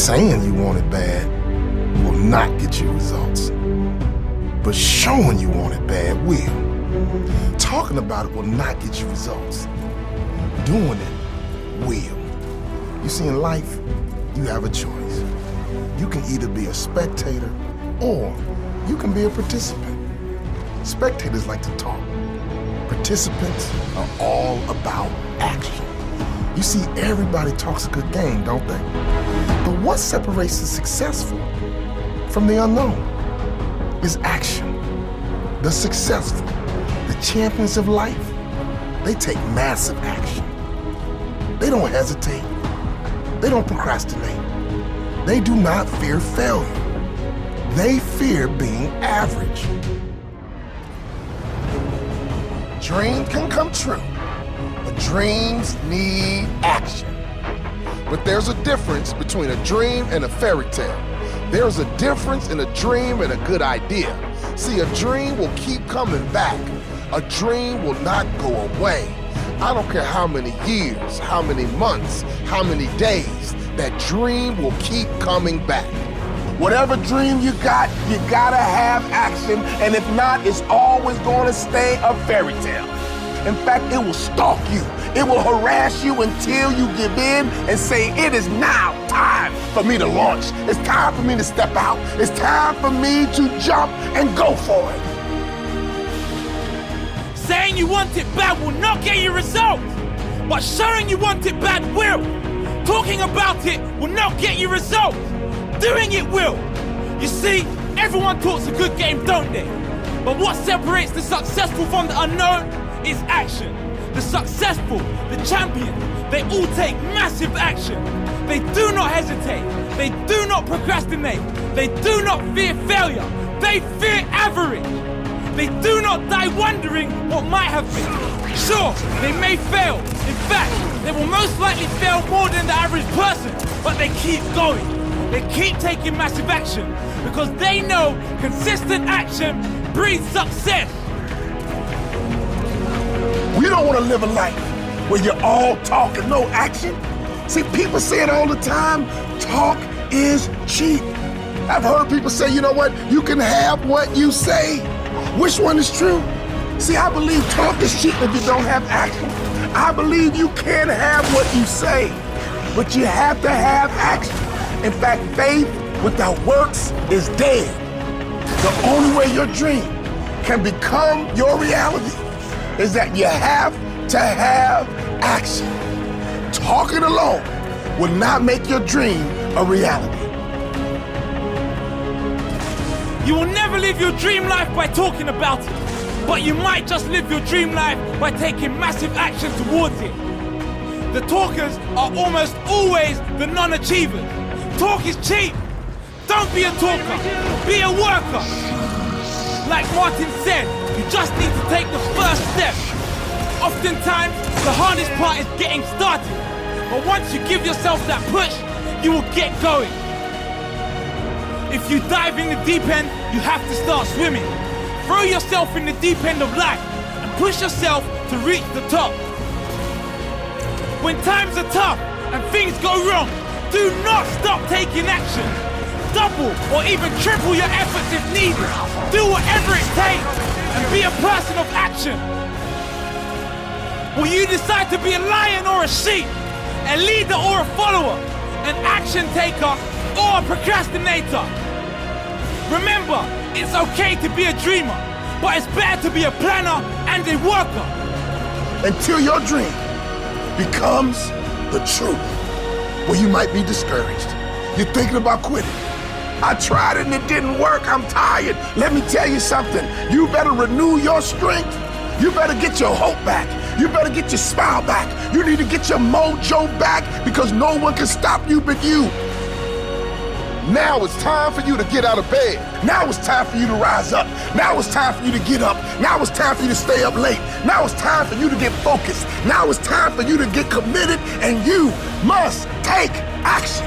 Saying you want it bad will not get you results. But showing you want it bad will. Talking about it will not get you results. Doing it will. You see, in life, you have a choice. You can either be a spectator or you can be a participant. Spectators like to talk. Participants are all about action. You see, everybody talks a good game, don't they? But what separates the successful from the unknown is action. The successful, the champions of life, they take massive action. They don't hesitate. They don't procrastinate. They do not fear failure. They fear being average. Dreams can come true, but dreams need action. But there's a difference between a dream and a fairy tale. There's a difference in a dream and a good idea. See, a dream will keep coming back. A dream will not go away. I don't care how many years, how many months, how many days, that dream will keep coming back. Whatever dream you gotta have action, and if not, it's always gonna stay a fairy tale. In fact, it will stalk you. It will harass you until you give in and say, it is now time for me to launch. It's time for me to step out. It's time for me to jump and go for it. Saying you want it bad will not get you results, but showing you want it bad will. Talking about it will not get you results. Doing it will. You see, everyone talks a good game, don't they? But what separates the successful from the unknown is action. The successful, the champion, they all take massive action. They do not hesitate. They do not procrastinate. They do not fear failure. They fear average. They do not die wondering what might have been. Sure, they may fail. In fact, they will most likely fail more than the average person, but they keep going. They keep taking massive action because they know consistent action breeds success. We don't want to live a life where you're all talk and no action. See, people say it all the time, talk is cheap. I've heard people say, you know what, you can have what you say. Which one is true? See, I believe talk is cheap if you don't have action. I believe you can have what you say, but you have to have action. In fact, faith without works is dead. The only way your dream can become your reality is that you have to have action. Talking alone will not make your dream a reality. You will never live your dream life by talking about it, but you might just live your dream life by taking massive action towards it. The talkers are almost always the non-achievers. Talk is cheap. Don't be a talker, be a worker. Like Martin said, you just need to take the first step. Oftentimes, the hardest part is getting started. But once you give yourself that push, you will get going. If you dive in the deep end, you have to start swimming. Throw yourself in the deep end of life and push yourself to reach the top. When times are tough and things go wrong, do not stop taking action. Double or even triple your efforts if needed. Do whatever it takes and be a person of action. Will you decide to be a lion or a sheep, a leader or a follower, an action taker or a procrastinator? Remember, it's okay to be a dreamer, but it's better to be a planner and a worker. Until your dream becomes the truth. Well, you might be discouraged. You're thinking about quitting. I tried it and it didn't work. I'm tired. Let me tell you something. You better renew your strength. You better get your hope back. You better get your smile back. You need to get your mojo back because no one can stop you but you. Now it's time for you to get out of bed. Now it's time for you to rise up. Now it's time for you to get up. Now it's time for you to stay up late. Now it's time for you to get focused. Now it's time for you to get committed, and you must take action.